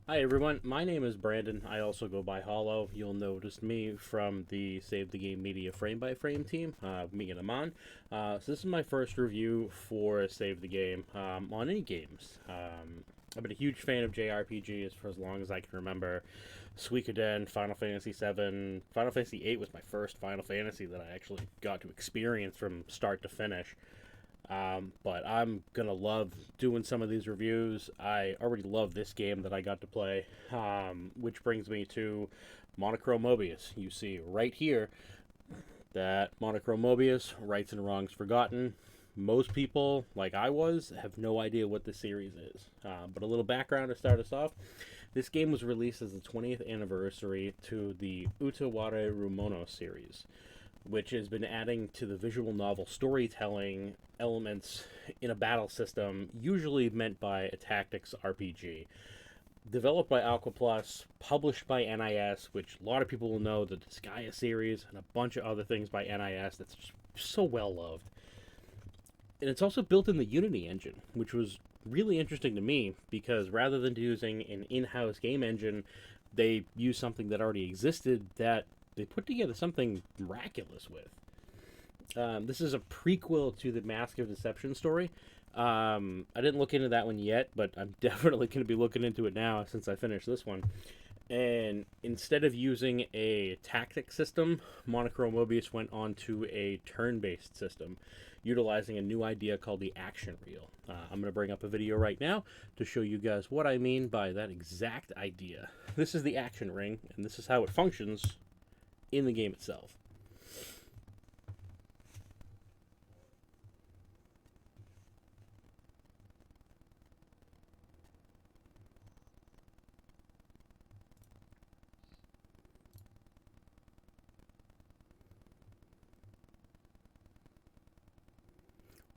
Hi everyone, my name is Brandon. I also go by Hollow. You'll notice me from the Save the Game Media Frame by Frame team, me and Aman. So this is my first review for Save the Game on any games. I've been a huge fan of JRPGs for as long as I can remember. Suikoden, Final Fantasy VII, Final Fantasy VIII was my first Final Fantasy that I actually got to experience from start to finish. But I'm gonna love doing some of these reviews. I already love this game that I got to play, which brings me to Monochrome Mobius. You see right here that Monochrome Mobius, Rights and Wrongs Forgotten. Most people, like I was, have no idea what this series is. But a little background to start us off. This game was released as the 20th anniversary to the Utaware Rumono series, which has been adding to the visual novel storytelling elements in a battle system, usually meant by a tactics RPG. Developed by Aquaplus, published by NIS, which a lot of people will know, the Disgaea series, and a bunch of other things by NIS that's just so well loved. And it's also built in the Unity engine, which was really interesting to me, because rather than using an in-house game engine, they used something that already existed that they put together something miraculous with. This is a prequel to the Mask of Deception story. I didn't look into that one yet, but I'm definitely going to be looking into it now since I finished this one. And instead of using a tactic system, Monochrome Mobius went on to a turn-based system, utilizing a new idea called the action reel. I'm going to bring up a video right now to show you guys what I mean by that exact idea. This is the action ring, and this is how it functions in the game itself.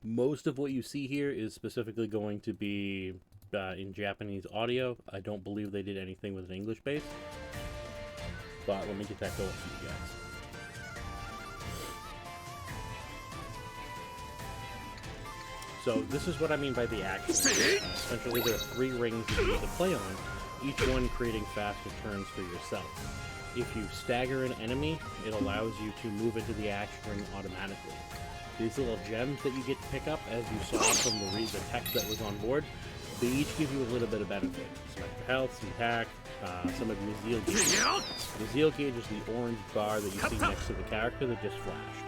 Most of what you see here is specifically going to be in Japanese audio. I don't believe they did anything with an English base, but let me get that going for you guys. So this is what I mean by the action. Essentially, there are 3 rings you need to play on, each one creating faster turns for yourself. If you stagger an enemy, it allows you to move into the action ring automatically. These little gems that you get to pick up, as you saw from the text that was on board, they each give you a little bit of benefit. Some extra health, some attack, some of your zeal gauge. The zeal gauge is the orange bar that you see next to the character that just flashed.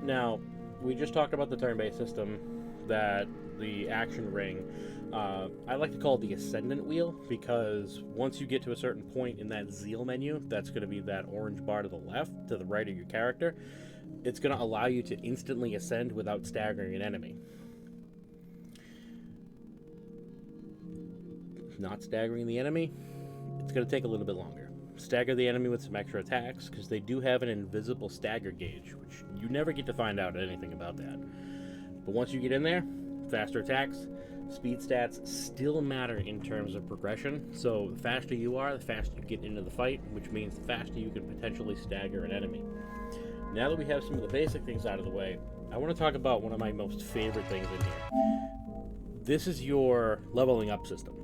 Now, we just talked about the turn-based system, that the action ring, I like to call it the ascendant wheel, because once you get to a certain point in that zeal menu, that's going to be that orange bar to the left, to the right of your character, it's going to allow you to instantly ascend without staggering an enemy. Not staggering the enemy, it's going to take a little bit longer. Stagger the enemy with some extra attacks, because they do have an invisible stagger gauge, which you never get to find out anything about that. But once you get in there, faster attacks, speed stats still matter in terms of progression. So the faster you are, the faster you get into the fight, which means the faster you can potentially stagger an enemy. Now that we have some of the basic things out of the way, I want to talk about one of my most favorite things in here. This is your leveling up system.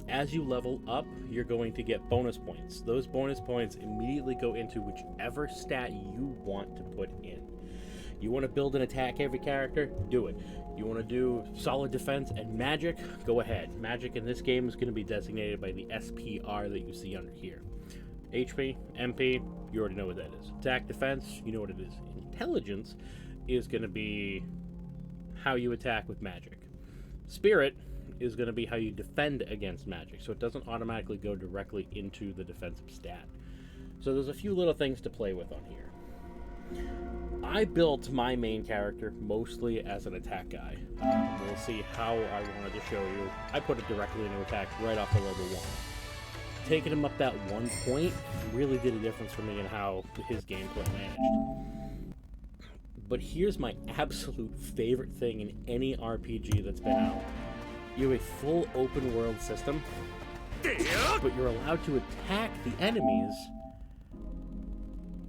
As you level up, you're going to get bonus points. Those bonus points immediately go into whichever stat you want to put in. You want to build an attack every character? Do it. You want to do solid defense and magic? Go ahead. Magic in this game is going to be designated by the SPR that you see under here. HP, MP, you already know what that is. Attack, defense, you know what it is. Intelligence is going to be how you attack with magic. Spirit is going to be how you defend against magic, so it doesn't automatically go directly into the defensive stat. So there's a few little things to play with on here. I built my main character mostly as an attack guy. We'll see how I wanted to show you. I put it directly into attack right off the level 1. Taking him up that 1 point really did a difference for me in how his gameplay managed. But here's my absolute favorite thing in any RPG that's been out. You have a full open world system, but you're allowed to attack the enemies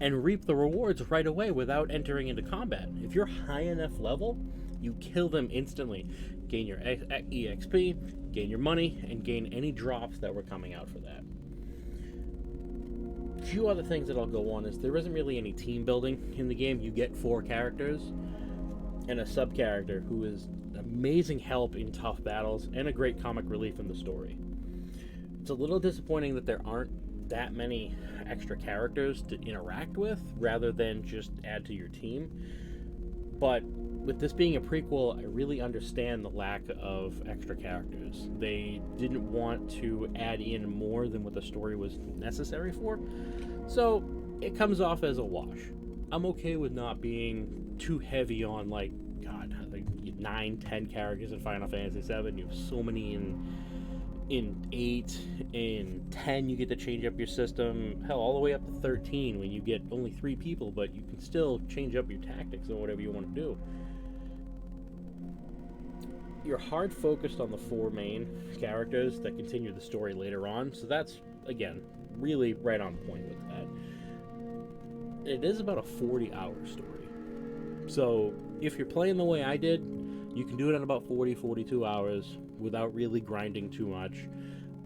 and reap the rewards right away without entering into combat. If you're high enough level, you kill them instantly. gain your EXP, gain your money, and gain any drops that were coming out for that. A few other things that I'll go on is there isn't really any team building in the game. You get 4 characters and a sub-character who is amazing help in tough battles and a great comic relief in the story. It's a little disappointing that there aren't that many extra characters to interact with rather than just add to your team. But with this being a prequel, I really understand the lack of extra characters. They didn't want to add in more than what the story was necessary for, so it comes off as a wash. I'm okay with not being too heavy on, like 9-10 characters in Final Fantasy VII. You have so many in 8, in 10 you get to change up your system, hell, all the way up to 13 when you get only 3 people, but you can still change up your tactics and whatever you want to do. You're hard focused on the 4 main characters that continue the story later on, so that's, again, really right on point with that. It is about a 40-hour story. So if you're playing the way I did, you can do it in about 40-42 hours without really grinding too much.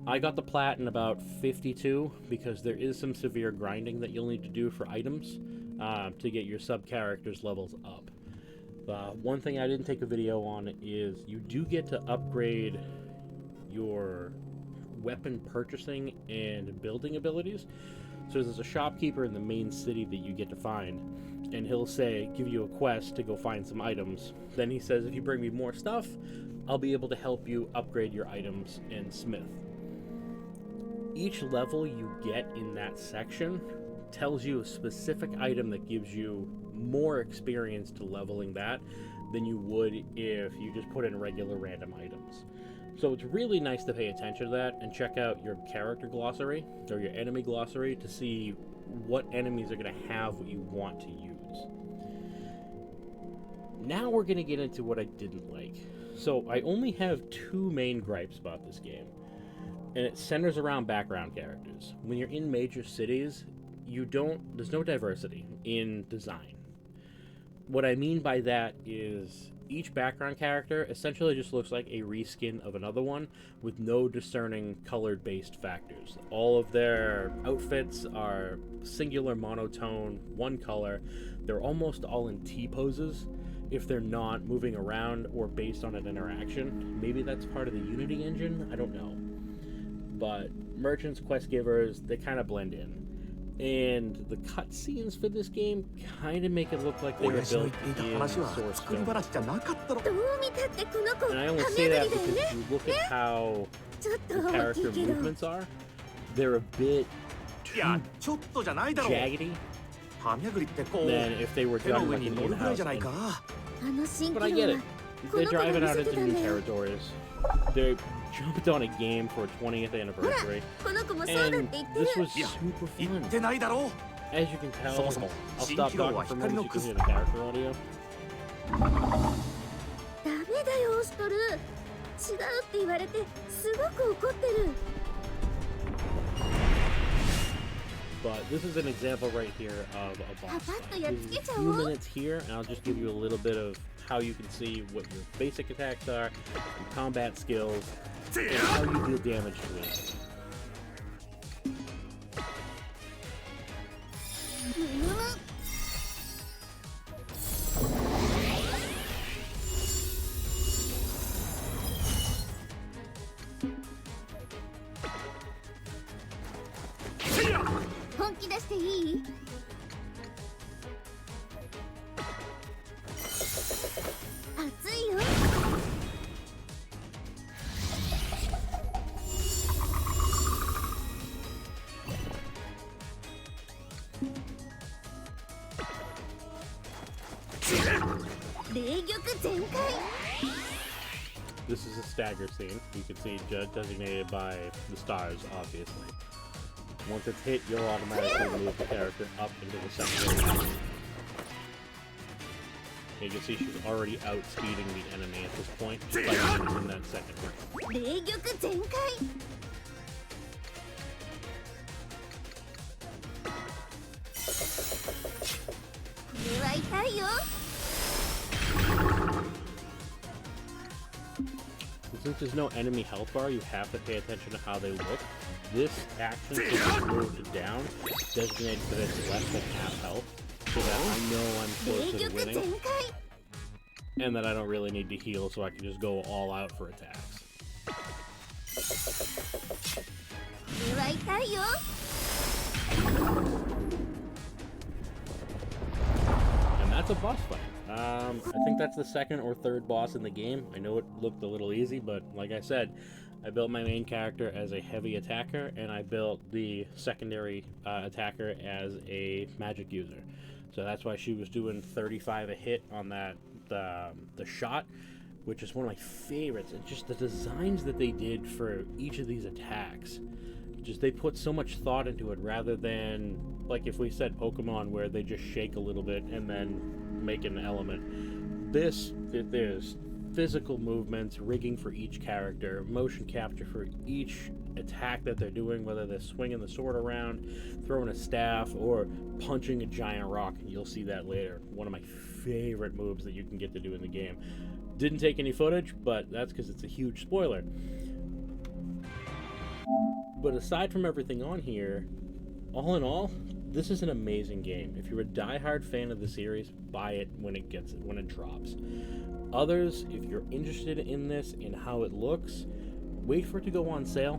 I got the plat in about 52 because there is some severe grinding that you'll need to do for items to get your sub-characters levels up. One thing I didn't take a video on is you do get to upgrade your weapon purchasing and building abilities. So there's a shopkeeper in the main city that you get to find, and he'll give you a quest to go find some items. Then he says, if you bring me more stuff, I'll be able to help you upgrade your items and smith. Each level you get in that section tells you a specific item that gives you more experience to leveling that than you would if you just put in regular random items. So it's really nice to pay attention to that and check out your character glossary or your enemy glossary to see what enemies are going to have what you want to use. Now we're going to get into what I didn't like. So I only have 2 main gripes about this game, and it centers around background characters. When you're in major cities, there's no diversity in design. What I mean by that is each background character essentially just looks like a reskin of another one with no discerning colored-based factors. All of their outfits are singular monotone, one color. They're almost all in T-poses if they're not moving around or based on an interaction. Maybe that's part of the Unity engine, I don't know. But merchants, quest givers, they kind of blend in. And the cutscenes for this game kind of make it look like they were built in Source Code. And I only say that because if you look at how the character movements are, they're a bit too jaggedy than if they were done like an in-house. But I get it. They're driving out into new territories. They jumped on a game for a 20th anniversary, and this was super fun. As you can tell, I'll stop talking for a moment so you can hear the character audio. But this is an example right here of a boss fight. There's a few minutes here, and I'll just give you a little bit of how you can see what your basic attacks are, your combat skills, and how you deal damage to it. This is a stagger scene. You can see designated by the stars, obviously. Once it's hit, you'll automatically move the character up into the secondary action. You can see she's already outspeeding the enemy at this point, fighting in that second round. since there's no enemy health bar, you have to pay attention to how they look. This action is moved down, designates that it's less than half health, so that I know I'm close to winning, and that I don't really need to heal, so I can just go all out for attacks. And that's a boss fight. I think that's the second or third boss in the game. I know it looked a little easy, but like I said, I built my main character as a heavy attacker, and I built the secondary attacker as a magic user. So that's why she was doing 35 a hit on that the shot, which is one of my favorites. It's just the designs that they did for each of these attacks. Just they put so much thought into it, rather than like if we said Pokemon where they just shake a little bit and then make an element. There's physical movements, rigging for each character, motion capture for each attack that they're doing, whether they're swinging the sword around, throwing a staff, or punching a giant rock, and you'll see that later. One of my favorite moves that you can get to do in the game. Didn't take any footage, but that's because it's a huge spoiler. But aside from everything on here, all in all, this is an amazing game. If you're a diehard fan of the series, buy it when it drops. Others, if you're interested in this and how it looks, wait for it to go on sale.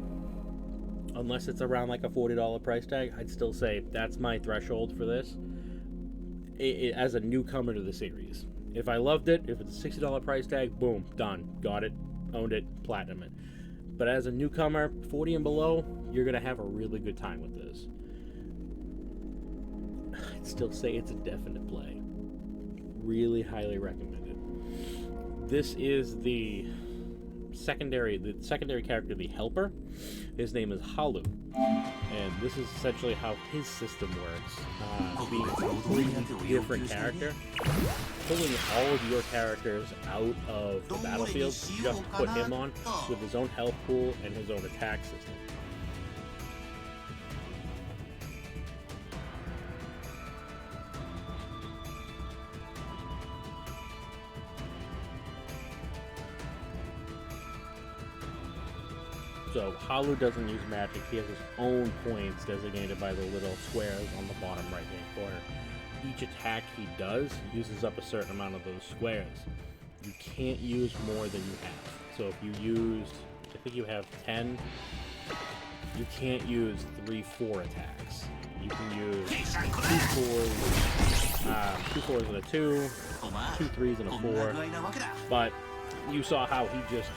Unless it's around like a $40 price tag, I'd still say that's my threshold for this. As a newcomer to the series. If I loved it, if it's a $60 price tag, boom, done. Got it, owned it, platinum it. But as a newcomer, 40 and below, you're going to have a really good time with this. I'd still say it's a definite play. Really highly recommended. This is the secondary character, the helper. His name is Halu, and this is essentially how his system works. Being a completely different character, pulling all of your characters out of the battlefield, just put him on with his own health pool and his own attack system. So Halu doesn't use magic. He has his own points designated by the little squares on the bottom right-hand corner. Each attack he does uses up a certain amount of those squares. You can't use more than you have. So if you used, I think you have 10, you can't use 3-4 attacks. You can use 2 4s and a 2, 2 3s and a 4. But you saw how he just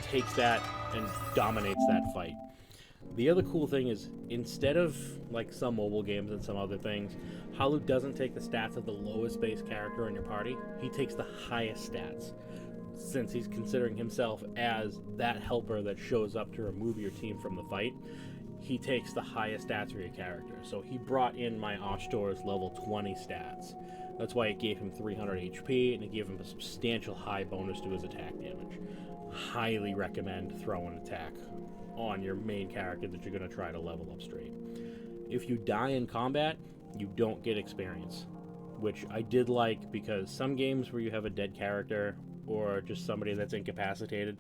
takes that and dominates that fight. The other cool thing is, instead of like some mobile games and some other things, Halu doesn't take the stats of the lowest base character in your party. He takes the highest stats, since he's considering himself as that helper that shows up to remove your team from the fight. He takes the highest stats for your character. So he brought in my Ashtor's level 20 stats. That's why it gave him 300 HP, and it gave him a substantial high bonus to his attack damage. Highly recommend throw an attack on your main character that you're going to try to level up straight. If you die in combat, you don't get experience, which I did like, because some games where you have a dead character or just somebody that's incapacitated,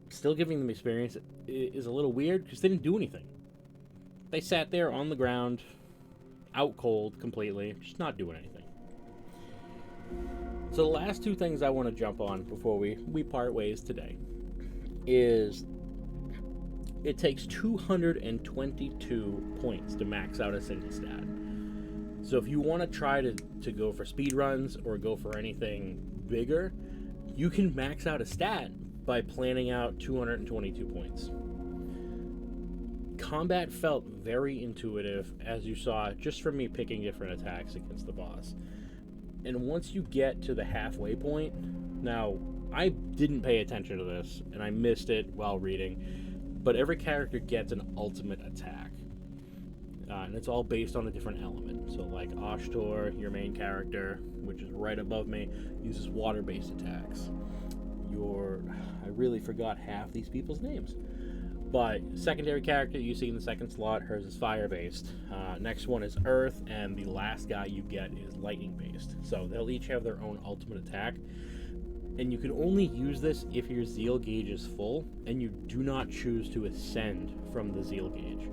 still giving them experience is a little weird because they didn't do anything. They sat there on the ground, out cold completely, just not doing anything. So the last two things I want to jump on before we part ways today is it takes 222 points to max out a single stat. So if you want to try to go for speed runs or go for anything bigger, you can max out a stat by planning out 222 points. Combat felt very intuitive, as you saw just from me picking different attacks against the boss. And once you get to the halfway point, now I didn't pay attention to this and I missed it while reading, but every character gets an ultimate attack. And it's all based on a different element. So like Ashtor, your main character, which is right above me, uses water-based attacks. I really forgot half these people's names. But secondary character you see in the second slot, hers is fire-based. Next one is earth, and the last guy you get is lightning-based. So they'll each have their own ultimate attack. And you can only use this if your zeal gauge is full and you do not choose to ascend from the zeal gauge.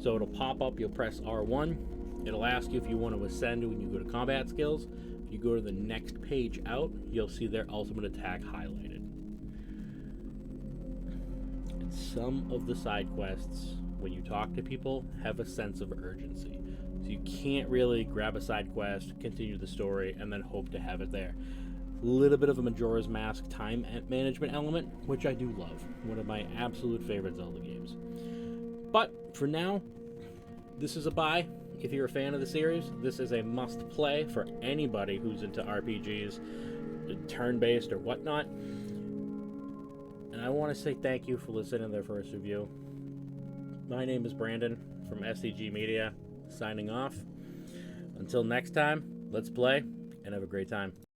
So it'll pop up, you'll press R1, it'll ask you if you want to ascend when you go to combat skills. If you go to the next page out, you'll see their ultimate attack highlighted. And some of the side quests, when you talk to people, have a sense of urgency. So you can't really grab a side quest, continue the story, and then hope to have it there. A little bit of a Majora's Mask time management element, which I do love. One of my absolute favorite Zelda games. But for now, this is a buy. If you're a fan of the series, this is a must play for anybody who's into RPGs, turn-based or whatnot. And I want to say thank you for listening to their first review. My name is Brandon from SCG Media, signing off. Until next time, let's play and have a great time.